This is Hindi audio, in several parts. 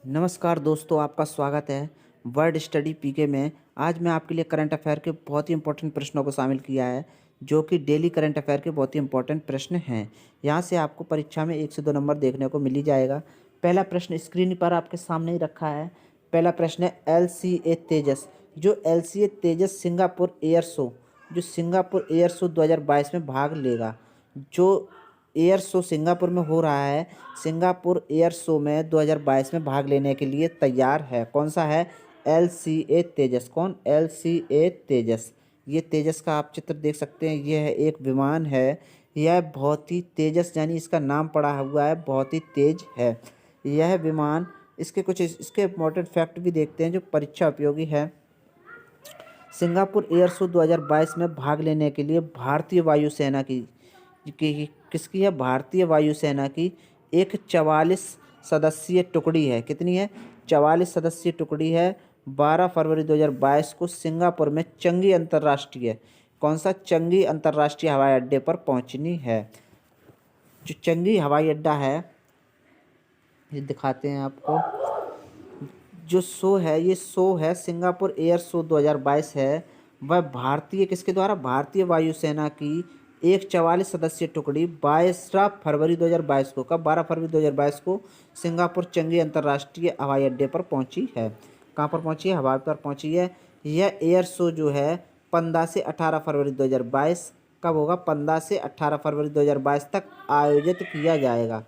नमस्कार दोस्तों, आपका स्वागत है वर्ड स्टडी पीके में। आज मैं आपके लिए करंट अफेयर के बहुत ही इंपॉर्टेंट प्रश्नों को शामिल किया है, जो कि डेली करंट अफेयर के बहुत ही इंपॉर्टेंट प्रश्न हैं। यहाँ से आपको परीक्षा में 1 से 2 नंबर देखने को मिल ही जाएगा। पहला प्रश्न स्क्रीन पर आपके सामने ही रखा है। पहला प्रश्न है LCA तेजस। जो LCA तेजस सिंगापुर एयर शो, जो सिंगापुर एयर शो 2022 में भाग लेगा, जो एयर शो सिंगापुर में हो रहा है, सिंगापुर एयर शो में 2022 में भाग लेने के लिए तैयार है। कौन सा है? LCA तेजस। कौन? LCA तेजस। ये तेजस का आप चित्र देख सकते हैं। यह है एक विमान है। यह बहुत ही तेजस, यानी इसका नाम पड़ा हुआ है, बहुत ही तेज है यह विमान। इसके इम्पोर्टेंट फैक्ट भी देखते हैं जो परीक्षा उपयोगी है। सिंगापुर एयर शो 2022 में भाग लेने के लिए भारतीय वायुसेना किसकी है? भारतीय वायुसेना की एक 44 सदस्यीय टुकड़ी है। कितनी है? 44 सदस्यीय टुकड़ी है। 12 फरवरी 2022 को सिंगापुर में चंगी अंतर्राष्ट्रीय, कौन सा? चंगी अंतर्राष्ट्रीय हवाई अड्डे पर पहुंचनी है। जो चंगी हवाई अड्डा है, ये दिखाते हैं आपको। जो शो है, ये शो है सिंगापुर एयर शो 2022 है। वह भारतीय किसके द्वारा? भारतीय वायुसेना की एक 44 सदस्यीय टुकड़ी 12 फरवरी 2022 को, कब? 12 फरवरी 2022 को सिंगापुर चंगी अंतर्राष्ट्रीय हवाई अड्डे पर पहुंची है। कहाँ पर पहुंची है? हवाई पर पहुंची है। यह एयर शो जो है 15 से 18 फरवरी 2022, कब होगा? 15 से 18 फरवरी 2022 तक आयोजित किया जाएगा।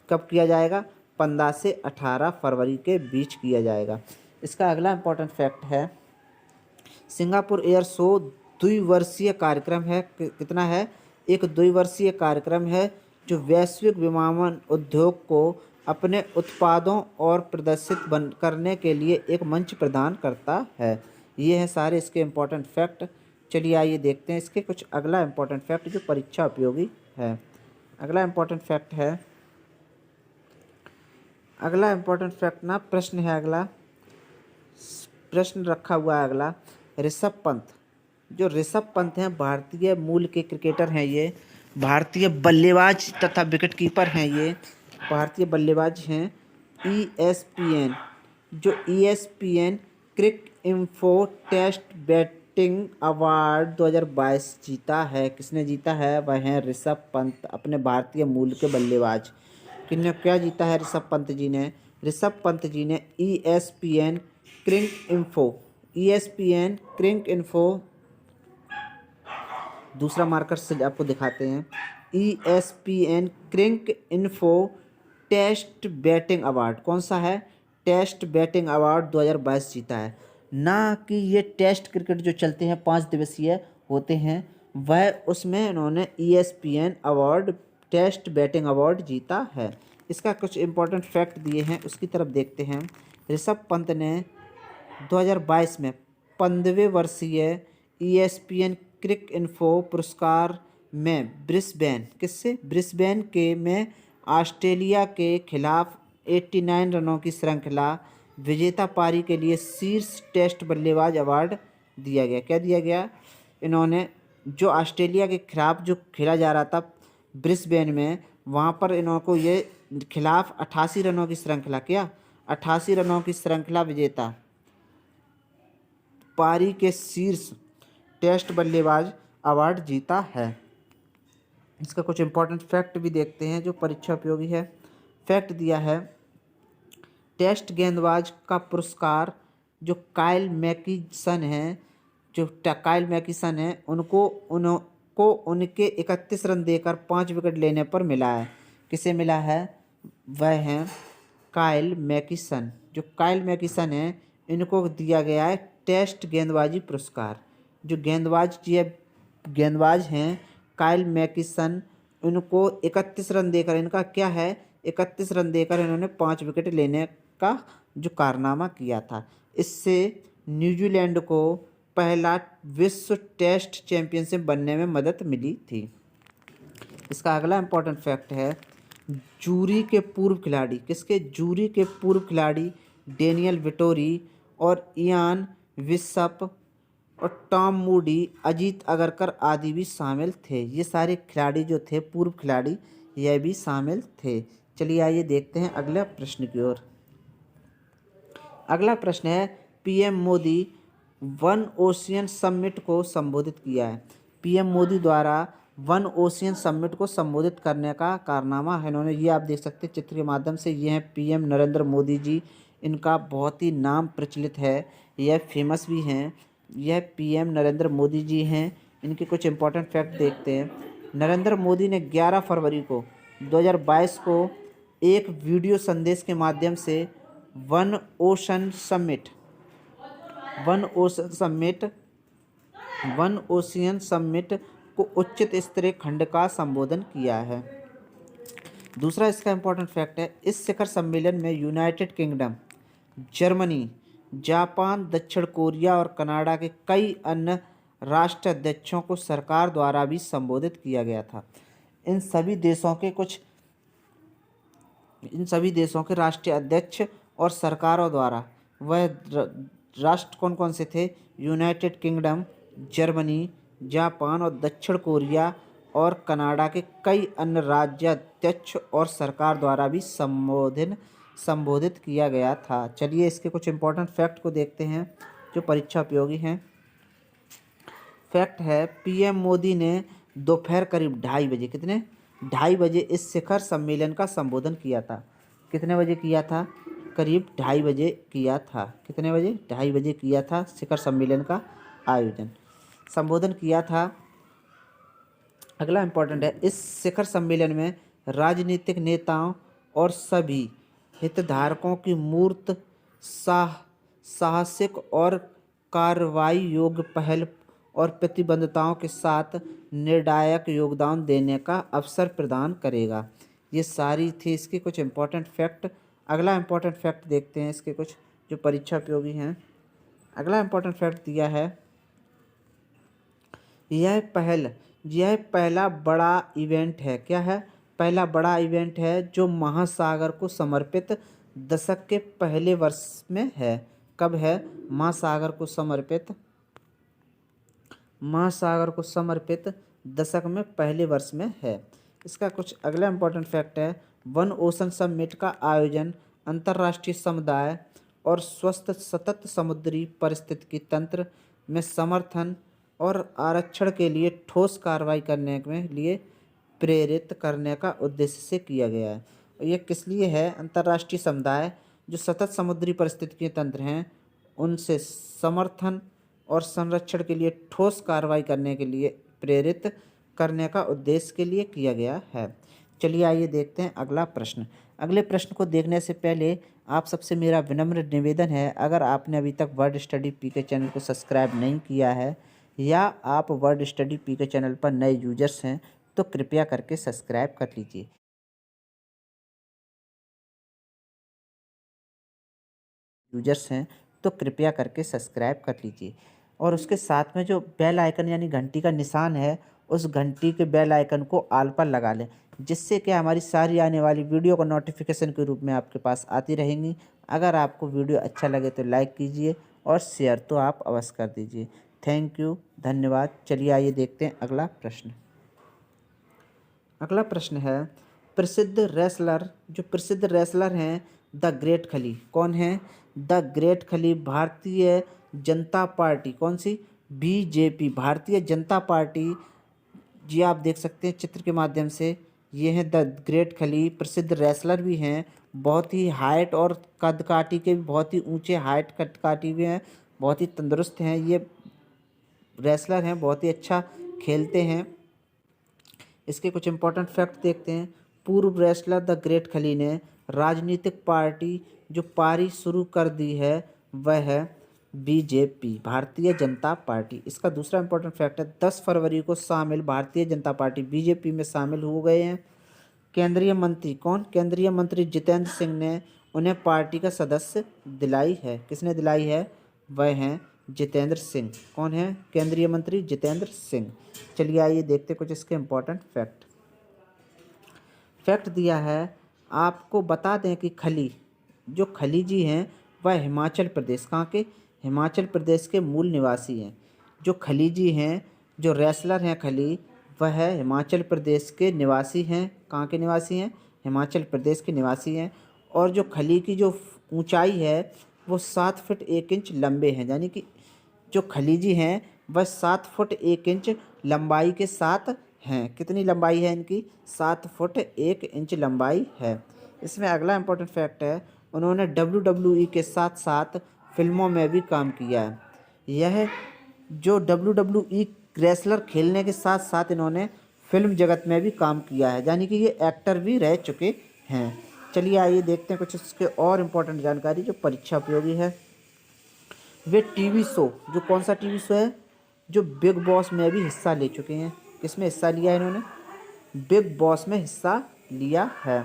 कब किया जाएगा? 15 से 18 फरवरी के बीच किया जाएगा। इसका अगला इम्पोर्टेंट फैक्ट है, सिंगापुर एयर शो द्विवर्षीय कार्यक्रम है। कितना है? एक द्विवर्षीय कार्यक्रम है जो वैश्विक विमानन उद्योग को अपने उत्पादों और प्रदर्शित करने के लिए एक मंच प्रदान करता है। ये है सारे इसके इम्पोर्टेंट फैक्ट। चलिए आइए देखते हैं इसके कुछ अगला इम्पोर्टेंट फैक्ट जो परीक्षा उपयोगी है। अगला इम्पोर्टेंट फैक्ट है, अगला इम्पोर्टेंट फैक्ट ना प्रश्न है, अगला प्रश्न रखा हुआ है अगला, ऋषभ पंत। जो ऋषभ पंत हैं, भारतीय मूल के क्रिकेटर हैं। ये भारतीय बल्लेबाज तथा विकेट कीपर हैं। ये भारतीय बल्लेबाज हैं। ESPN, जो ESPN क्रिक इन्फो टेस्ट बैटिंग अवार्ड 2022 जीता है। किसने जीता है? वह हैं ऋषभ पंत, अपने भारतीय मूल के बल्लेबाज। किन्ने क्या जीता है? ऋषभ पंत जी ने। ऋषभ पंत जी ने ESPN क्रिक इन्फो दूसरा मार्कर से आपको दिखाते हैं। ESPN क्रिक इन्फो टेस्ट बैटिंग अवार्ड, कौन सा है? टेस्ट बैटिंग अवार्ड 2022 जीता है। ना कि ये टेस्ट क्रिकेट जो चलते हैं 5 दिवसीय होते हैं, वह उसमें इन्होंने ESPN award, test batting award जीता है। इसका कुछ इम्पोर्टेंट फैक्ट दिए हैं, उसकी तरफ देखते हैं। ऋषभ पंत ने 2022 में 15वें वर्षीय ESPN क्रिक इन्फो पुरस्कार में ब्रिस्बेन, किससे? ब्रिस्बेन के में ऑस्ट्रेलिया के खिलाफ 89 रनों की श्रृंखला विजेता पारी के लिए शीर्ष टेस्ट बल्लेबाज अवार्ड दिया गया। क्या दिया गया? इन्होंने जो ऑस्ट्रेलिया के खिलाफ जो खेला जा रहा था ब्रिस्बेन में, वहाँ पर इनको ये खिलाफ 88 रनों की श्रृंखला, क्या 88 रनों की श्रृंखला विजेता पारी के शीर्ष टेस्ट बल्लेबाज अवार्ड जीता है। इसका कुछ इम्पोर्टेंट फैक्ट भी देखते हैं जो परीक्षा उपयोगी है। फैक्ट दिया है, टेस्ट गेंदबाज का पुरस्कार जो काइल मैकिसन है, उनको उनके 31 रन देकर 5 विकेट लेने पर मिला है। किसे मिला है? वह हैं काइल मैकिसन। जो काइल मैकिसन है, इनको दिया गया है टेस्ट गेंदबाजी पुरस्कार। जो गेंदबाज हैं काइल मैकिसन, इनको 31 रन देकर, इनका क्या है, 31 रन देकर इन्होंने 5 विकेट लेने का जो कारनामा किया था। इससे न्यूजीलैंड को पहला विश्व टेस्ट चैंपियनशिप बनने में मदद मिली थी। इसका अगला इम्पोर्टेंट फैक्ट है, जूरी के पूर्व खिलाड़ी, किसके? जूरी के पूर्व खिलाड़ी डेनियल विटोरी और इयान बिशप और टॉम मूडी, अजीत अगरकर आदि भी शामिल थे। ये सारे खिलाड़ी जो थे, पूर्व खिलाड़ी, यह भी शामिल थे। चलिए आइए देखते हैं अगले प्रश्न की ओर। अगला प्रश्न है, PM Modi one ocean summit को संबोधित किया है। पीएम मोदी द्वारा वन ओशियन समिट को संबोधित करने का कारनामा है इन्होंने, ये आप देख सकते हैं चित्र के माध्यम से। ये हैं पीएम नरेंद्र मोदी जी, इनका बहुत ही नाम प्रचलित है, यह फेमस भी हैं। यह पीएम नरेंद्र मोदी जी हैं। इनके कुछ इंपॉर्टेंट फैक्ट देखते हैं। नरेंद्र मोदी ने 11 फरवरी को 2022 को एक वीडियो संदेश के माध्यम से one ocean summit one ocean summit को उच्च स्तरीय खंड का संबोधन किया है। दूसरा इसका इंपॉर्टेंट फैक्ट है, इस शिखर सम्मेलन में यूनाइटेड किंगडम, जर्मनी, जापान, दक्षिण कोरिया और कनाडा के कई अन्य राष्ट्राध्यक्षों को सरकार द्वारा भी संबोधित किया गया था। इन सभी देशों के राष्ट्रीय अध्यक्ष और सरकारों द्वारा वह राष्ट्र कौन कौन से थे? यूनाइटेड किंगडम, जर्मनी, जापान और दक्षिण कोरिया और कनाडा के कई अन्य राज्याध्यक्ष और सरकार द्वारा भी संबोधित किया गया था। चलिए इसके कुछ इंपॉर्टेंट फैक्ट को देखते हैं जो परीक्षा उपयोगी हैं। फैक्ट है, पीएम मोदी ने दोपहर करीब 2:30 बजे, कितने 2:30 बजे इस शिखर सम्मेलन का संबोधन किया था। कितने बजे किया था? करीब 2:30 बजे किया था। कितने बजे? 2:30 बजे किया था शिखर सम्मेलन का संबोधन किया था। अगला इम्पोर्टेंट है, इस शिखर सम्मेलन में राजनीतिक नेताओं और सभी हितधारकों की मूर्त साहसिक और कार्रवाई योग्य पहल और प्रतिबद्धताओं के साथ निर्णायक योगदान देने का अवसर प्रदान करेगा। ये सारी थी इसके कुछ इम्पोर्टेंट फैक्ट। अगला इम्पोर्टेंट फैक्ट देखते हैं इसके कुछ जो परीक्षा उपयोगी हैं। अगला इम्पोर्टेंट फैक्ट दिया है, यह पहला बड़ा इवेंट है। क्या है? पहला बड़ा इवेंट है जो महासागर को समर्पित दशक के पहले वर्ष में है। कब है? महासागर को समर्पित दशक में पहले वर्ष में है। इसका कुछ अगला इम्पोर्टेंट फैक्ट है, वन ओशन समिट का आयोजन अंतर्राष्ट्रीय समुदाय और स्वस्थ सतत समुद्री पारिस्थितिकी तंत्र में समर्थन और आरक्षण के लिए ठोस कार्रवाई करने के लिए प्रेरित करने का उद्देश्य से किया गया है। और यह किस लिए है? अंतर्राष्ट्रीय समुदाय जो सतत समुद्री पारिस्थितिकी तंत्र हैं उनसे समर्थन और संरक्षण के लिए ठोस कार्रवाई करने के लिए प्रेरित करने का उद्देश्य के लिए किया गया है। चलिए आइए देखते हैं अगला प्रश्न। अगले प्रश्न को देखने से पहले आप सबसे मेरा विनम्र निवेदन है, अगर आपने अभी तक वर्ड स्टडी पीके चैनल को सब्सक्राइब नहीं किया है या आप वर्ड स्टडी पीके चैनल पर नए यूजर्स हैं तो कृपया करके सब्सक्राइब कर लीजिए। और उसके साथ में जो बेल आइकन यानी घंटी का निशान है उस घंटी के बेल आइकन को ऑल पर लगा लें, जिससे कि हमारी सारी आने वाली वीडियो को नोटिफिकेशन के रूप में आपके पास आती रहेंगी। अगर आपको वीडियो अच्छा लगे तो लाइक कीजिए और शेयर तो आप अवश्य कर दीजिए। थैंक यू, धन्यवाद। चलिए आइए देखते हैं अगला प्रश्न। अगला प्रश्न है, प्रसिद्ध रेसलर हैं द ग्रेट खली कौन है? द ग्रेट खली भारतीय जनता पार्टी, कौन सी? BJP, Bharatiya Janata party. जी आप देख सकते हैं चित्र के माध्यम से, ये हैं द ग्रेट खली, प्रसिद्ध रेसलर भी हैं, बहुत ही हाइट और कद काठी के भी बहुत ही ऊंचे हाइट कद काठी भी हैं, बहुत ही तंदुरुस्त हैं ये रेसलर हैं, बहुत ही अच्छा खेलते हैं। इसके कुछ इंपॉर्टेंट फैक्ट देखते हैं। पूर्व रेसलर द ग्रेट खली ने राजनीतिक पार्टी जो पारी शुरू कर दी है वह है बीजेपी, भारतीय जनता पार्टी। इसका दूसरा इंपॉर्टेंट फैक्ट है, 10 फरवरी को शामिल भारतीय जनता पार्टी बीजेपी में शामिल हो गए हैं। केंद्रीय मंत्री कौन? केंद्रीय मंत्री जितेंद्र सिंह ने उन्हें पार्टी का सदस्य दिलाई है। किसने दिलाई है? वह हैं जितेंद्र सिंह। कौन है? केंद्रीय मंत्री जितेंद्र सिंह। चलिए आइए देखते कुछ इसके इंपॉर्टेंट फैक्ट दिया है। आपको बता दें कि खली जी हैं वह हिमाचल प्रदेश, कहाँ के? हिमाचल प्रदेश के मूल निवासी हैं। जो खली जी हैं, जो रेसलर हैं खली, वह हिमाचल प्रदेश के निवासी हैं। कहाँ के निवासी हैं? हिमाचल प्रदेश के निवासी हैं। और जो खली की जो ऊंचाई है वो 7 फुट 1 इंच लंबे हैं, यानी कि जो खलीजी हैं वह 7 फुट 1 इंच लंबाई के साथ हैं। कितनी लंबाई है इनकी? 7 फुट 1 इंच लंबाई है। इसमें अगला इम्पोर्टेंट फैक्ट है, उन्होंने WWE के साथ साथ फिल्मों में भी काम किया है। यह जो WWE रेसलर खेलने के साथ साथ इन्होंने फिल्म जगत में भी काम किया है, यानी कि ये एक्टर भी रह चुके हैं। चलिए आइए देखते हैं कुछ इसके और इम्पोर्टेंट जानकारी जो परीक्षा उपयोगी है। वे टीवी शो, जो कौन सा टीवी शो है, जो बिग बॉस में भी हिस्सा ले चुके हैं। किसमें हिस्सा लिया है इन्होंने? बिग बॉस में हिस्सा लिया है।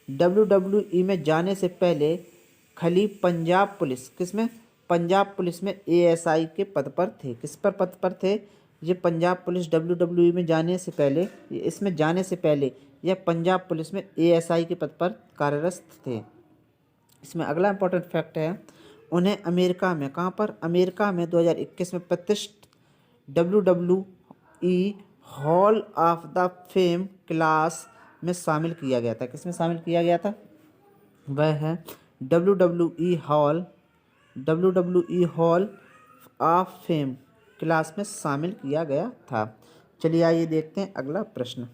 WWE में जाने से पहले खली पंजाब पुलिस, किसमें? पंजाब पुलिस में ASI के पद पर थे। किस पर पद पर थे? ये पंजाब पुलिस WWE में जाने से पहले, इसमें जाने से पहले यह पंजाब पुलिस में ASI के पद पर कार्यरत थे। इसमें अगला इम्पोर्टेंट फैक्ट है, उन्हें अमेरिका में, कहाँ पर? अमेरिका में 2021 में प्रतिष्ठित WWE hall of the fame class में शामिल किया गया था। किसमें शामिल किया गया था? वह है WWE hall of fame class में शामिल किया गया था। चलिए आइए देखते हैं अगला प्रश्न।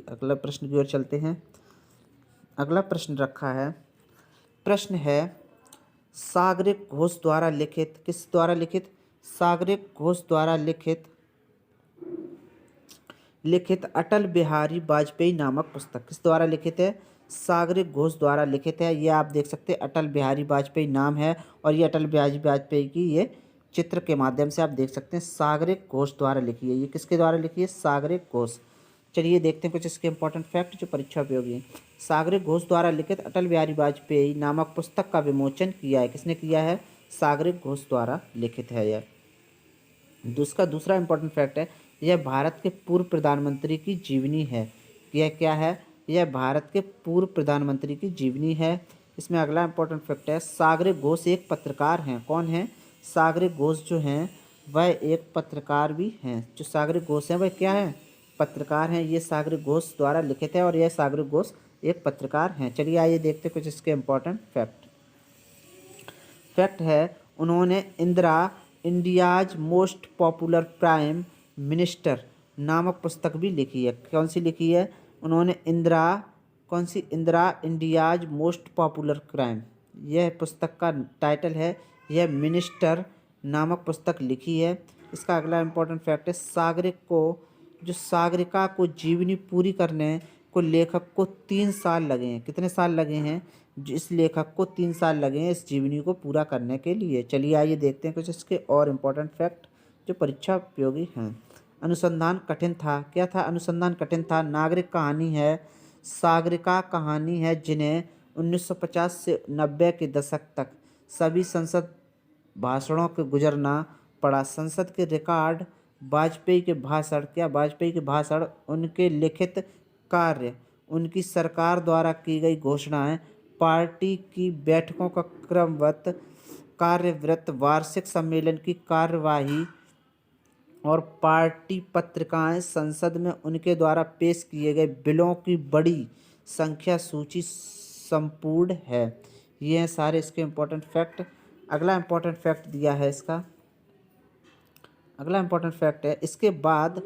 अगला प्रश्न की ओर चलते हैं। अगला प्रश्न रखा है, प्रश्न है सागरिक घोष द्वारा लिखित, किस द्वारा लिखित? सागरिक घोष द्वारा लिखित अटल बिहारी वाजपेयी नामक पुस्तक किस द्वारा लिखित है? सागरिक घोष द्वारा लिखित है। ये आप देख सकते हैं, अटल बिहारी वाजपेयी नाम है और ये अटल बिहारी वाजपेयी की ये चित्र के माध्यम से आप देख सकते हैं। सागरिक घोष द्वारा लिखी है। ये किसके द्वारा लिखी है? सागरिक घोष। चलिए देखते हैं कुछ इसके इंपॉर्टेंट फैक्ट जो परीक्षा उपयोगी है। सागरिक घोष द्वारा लिखित अटल बिहारी वाजपेयी नामक पुस्तक का विमोचन किया है। किसने किया है? सागरिक घोष द्वारा लिखित है यह। उसका दूसरा इंपॉर्टेंट फैक्ट है, यह भारत के पूर्व प्रधानमंत्री की जीवनी है। यह क्या है? यह भारत के पूर्व प्रधानमंत्री की जीवनी है। इसमें अगला इंपॉर्टेंट फैक्ट है, सागरिक घोष एक पत्रकार हैं। कौन है? सागरिक घोष जो हैं वह एक पत्रकार भी हैं। जो सागरिक घोष हैं वह क्या है? पत्रकार हैं। ये सागरिक घोष द्वारा लिखित है और यह सागरिक घोष एक पत्रकार हैं। चलिए आइए देखते कुछ इसके इंपॉर्टेंट फैक्ट है, उन्होंने India's most popular prime minister नामक पुस्तक भी लिखी है। कौन सी लिखी है? उन्होंने Indira India's most popular crime, यह पुस्तक का टाइटल है। यह मिनिस्टर नामक पुस्तक लिखी है। इसका अगला इम्पोर्टेंट फैक्ट है, सागरिका को जीवनी पूरी करने को लेखक को 3 साल लगे हैं। कितने साल लगे हैं? इस लेखक को 3 साल लगे हैं इस जीवनी को पूरा करने के लिए। चलिए आइए देखते हैं कुछ इसके और इम्पोर्टेंट फैक्ट जो परीक्षा उपयोगी हैं। अनुसंधान कठिन था। क्या था? अनुसंधान कठिन था। नागरिक कहानी है, सागरिका कहानी है, जिन्हें 1950 से 90 के दशक तक सभी संसद भाषणों के गुजरना पड़ा। संसद के रिकॉर्ड, वाजपेयी के भाषण, उनके लिखित कार्य, उनकी सरकार द्वारा की गई घोषणाएं, पार्टी की बैठकों का क्रमवत कार्यवृत्त, वार्षिक सम्मेलन की कार्यवाही और पार्टी पत्रिकाएं, संसद में उनके द्वारा पेश किए गए बिलों की बड़ी संख्या सूची संपूर्ण है। ये हैं सारे इसके इम्पोर्टेंट फैक्ट। अगला इम्पोर्टेंट फैक्ट दिया है इसका, अगला इम्पोर्टेंट फैक्ट है, इसके बाद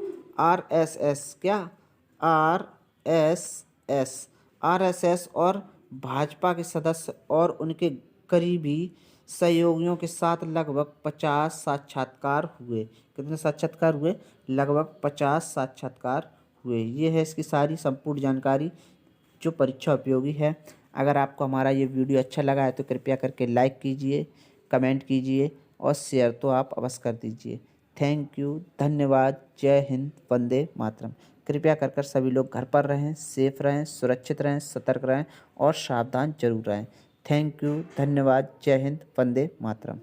आरएसएस और भाजपा के सदस्य और उनके करीबी सहयोगियों के साथ लगभग 50 साक्षात्कार हुए। कितने साक्षात्कार हुए? लगभग 50 साक्षात्कार हुए। ये है इसकी सारी संपूर्ण जानकारी जो परीक्षा उपयोगी है। अगर आपको हमारा ये वीडियो अच्छा लगा है तो कृपया करके लाइक कीजिए, कमेंट कीजिए और शेयर तो आप अवश्य कर दीजिए। थैंक यू, धन्यवाद, जय हिंद, वंदे मातरम। कृपया कर सभी लोग घर पर रहें, सेफ रहें, सुरक्षित रहें, सतर्क रहें और सावधान जरूर रहें। थैंक यू, धन्यवाद, जय हिंद, वंदे मातरम।